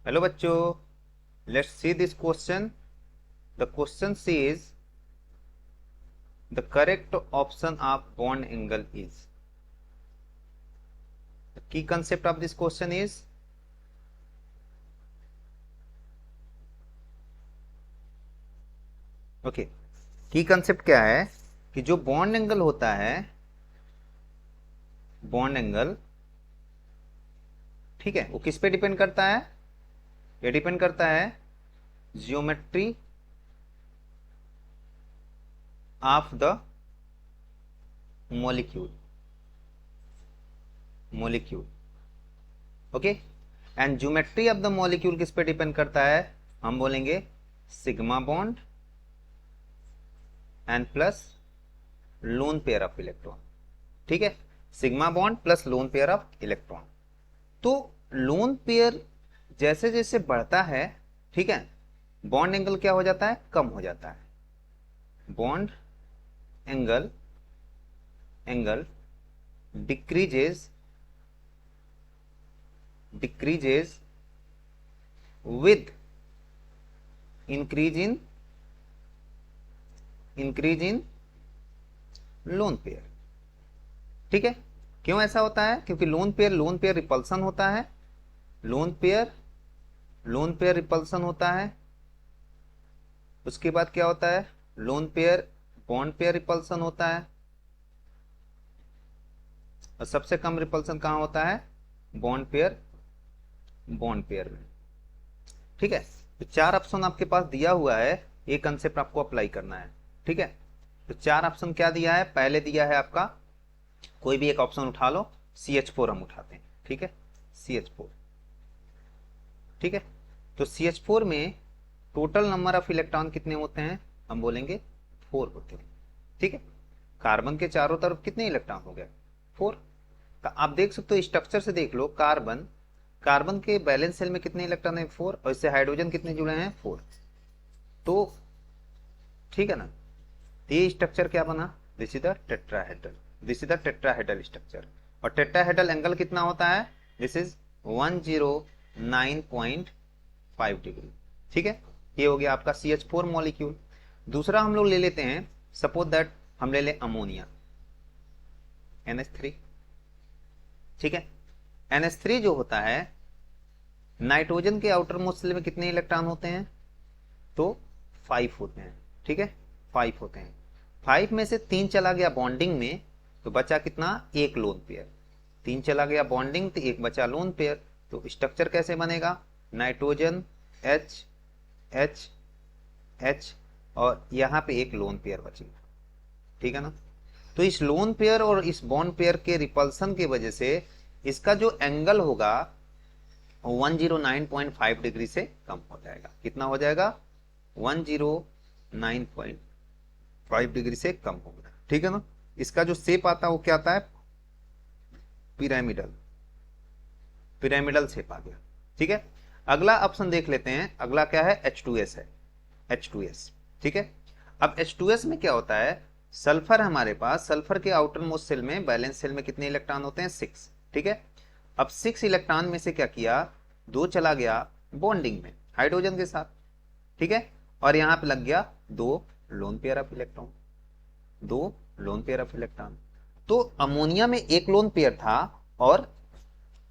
Hello बच्चों, let's see this question. The question says the correct option of bond angle is. The key concept of this question is okay. की concept क्या है कि जो bond angle होता है, bond angle, ठीक है, वो किस पे डिपेंड करता है? ये डिपेंड करता है geometry of the molecule. Molecule, okay. And geometry of the molecule किस पे डिपेंड करता है? हम बोलेंगे sigma bond and plus lone pair of electron. ठीक है, sigma bond plus lone pair of electron. तो लोन पेयर जैसे जैसे बढ़ता है, ठीक है, बॉन्ड एंगल क्या हो जाता है? कम हो जाता है. Bond angle angle decreases decreases with increase in lone pair. ठीक है, क्यों ऐसा होता है? क्योंकि लोन पेयर रिपल्सन होता है. लोन पेयर रिपल्सन होता है. उसके बाद क्या होता है? Lone pair bond pair repulsion होता है. और सबसे कम रिपल्सन कहां होता है? बॉन्ड पेयर में. ठीक है, तो चार ऑप्शन आपके पास दिया हुआ है, ये कंसेप्ट आपको अप्लाई करना है. ठीक है, तो चार ऑप्शन क्या दिया है? पहले दिया है आपका, कोई भी एक ऑप्शन उठा लो. CH4 हम उठाते हैं. ठीक है, CH4. ठीक है, तो CH4 में टोटल नंबर ऑफ इलेक्ट्रॉन कितने होते हैं? हम बोलेंगे 4 होते हैं. ठीक है, कार्बन के चारों तरफ कितने इलेक्ट्रॉन हो गए? 4. तो आप देख सकते हो, स्ट्रक्चर से देख लो, कार्बन के बैलेंस सेल में कितने इलेक्ट्रॉन है? 4. और इससे हाइड्रोजन कितने जुड़े हैं? 4. तो ठीक है ना, ये स्ट्रक्चर क्या बना? This is the tetrahedral. This is the tetrahedral structure. और टेट्राहेड्रल एंगल कितना होता है? This is 109.5 degree. ठीक है, ये हो गया आपका CH4 मॉलिक्यूल. दूसरा हम लोग ले लेते हैं, सपोज दैट हम ले ले अमोनिया, NH3. ठीक है, NH3 जो होता है, नाइट्रोजन के आउटर मोस्ट शेल में कितने इलेक्ट्रॉन होते हैं? तो 5 होते हैं. ठीक है, 5 होते हैं. 5 में से 3 चला गया बॉन्डिंग में, तो बचा कितना? एक लोन पेयर. 3 चला गया बॉन्डिंग, तो एक बचा लोन पेयर. तो स्ट्रक्चर कैसे बनेगा? नाइट्रोजन H H H और यहां पे एक लोन पेयर बचेगा. ठीक है ना. तो इस लोन पेयर और इस बॉन्ड पेयर के रिपल्सन की वजह से इसका जो एंगल होगा 109.5 डिग्री से कम हो जाएगा. कितना हो जाएगा? 109.5 डिग्री से कम होगा. ठीक है ना. इसका जो शेप आता है वो क्या आता है? पिरामिडल. पिरामिडल शेप आ गया. ठीक है, अगला ऑप्शन देख लेते हैं. अगला क्या है? H2S है. H2S. ठीक है, अब H2S में क्या होता है? सल्फर हमारे पास, सल्फर के आउटर मोस्ट सेल में, बैलेंस सेल में कितने इलेक्ट्रॉन होते हैं? 6. ठीक है, अब 6 इलेक्ट्रॉन में से क्या किया? 2 चला गया बॉन्डिंग में हाइड्रोजन के साथ. ठीक है, और यहां पे लग गया 2 lone pair of electron. 2 lone pair of electron. तो अमोनिया में एक लोन पेयर था और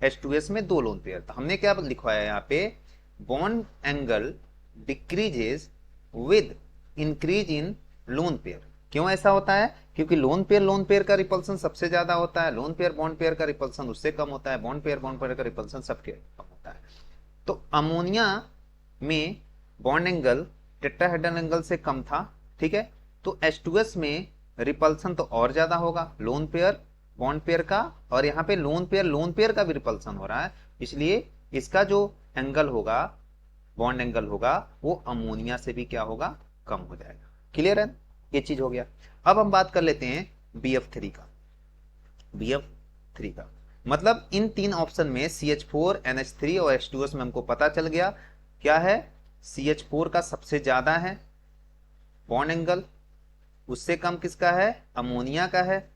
H2S में 2 लोन पेयर था. हमने क्या लिखवाया यहाँ पे? Bond angle decreases with increase in lone pair. क्यों ऐसा होता है? क्योंकि लोन पेयर का रिपल्सन सबसे ज्यादा होता है, लोन पेयर बॉन्ड पेयर का रिपल्सन उससे कम होता है, बॉन्ड पेयर का रिपल्सन सबके कम होता है. तो अमोनिया में बॉन्ड एंगल टेट्राहेड्रल एंगल से कम था. ठीक है, तो H2S में रिपल्सन तो और ज्यादा होगा, लोन पेयर बॉन्ड पेयर का, और यहाँ पे लोन पेयर का भी रिपल्सन हो रहा है. इसलिए इसका जो एंगल होगा, बॉन्ड एंगल होगा, वो अमोनिया से भी क्या होगा? कम हो जाएगा. क्लियर है? ये चीज हो गया. अब हम बात कर लेते हैं BF3 का. BF3 का मतलब इन तीन ऑप्शन में CH4, NH3 और H2S में हमको पता चल गया क्या है? CH4 का सबसे ज्यादा है बॉन्ड एंगल, उससे कम किसका है? अमोनिया का है.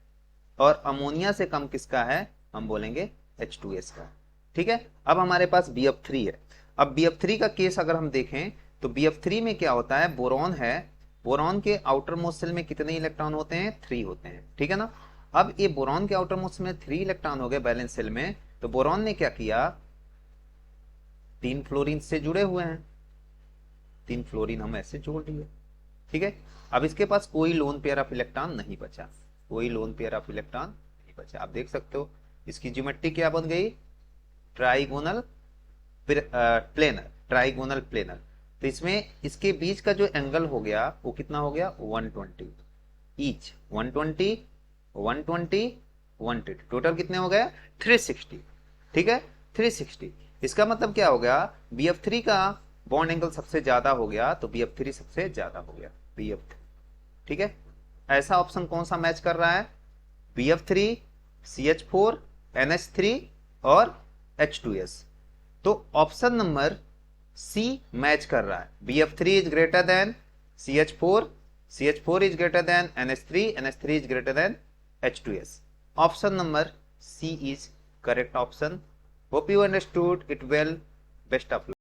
और अमोनिया से कम किसका है? हम बोलेंगे H2S का. ठीक है, अब हमारे पास BF3 है. अब BF3 का केस अगर हम देखें तो BF3 में क्या होता है, बोरॉन है, बोरॉन के आउटर मोस्ट शेल में कितने इलेक्ट्रॉन होते हैं, 3 होते हैं, ठीक है ना। अब ये बोरॉन के आउटर मोस्ट में 3 इलेक्ट्रॉन हो गए बैलेंस शेल में, तो बोरॉन ने क्या किया, 3 फ्लोरीन से जुड़े हुए हैं, 3 फ्लोरीन हम ऐसे जोड़ दिए, ठीक है। अब इसके पास कोई लोन पेयर ऑफ इलेक्ट्रॉन नहीं बचा, कोई लोन पेयर ऑफ इलेक्ट्रॉन नहीं बचा। आप देख सकते हो इसकी ज्योमेट्री क्या बन गई, ट्राइगोनल प्लेनर, ट्राइगोनल प्लेनर। तो इसमें इसके बीच का जो एंगल हो गया वो कितना हो गया, 120 ईच, 120 120 120, टोटल कितने हो गए, 360, ठीक है, 360। इसका मतलब क्या हो गया, BF3 का बॉन्ड एंगल सबसे ज्यादा हो गया, तो BF3 सबसे ज्यादा हो गया, BF3, ठीक है। ऐसा ऑप्शन कौन सा मैच कर रहा है, BF3 CH4 NH3 और H2S। तो ऑप्शन नंबर सी मैच कर रहा है, BF3 is greater than CH4, CH4 is greater than NH3, NH3 is greater than H2S। Option number C is correct option. Hope you understood it well, best of luck.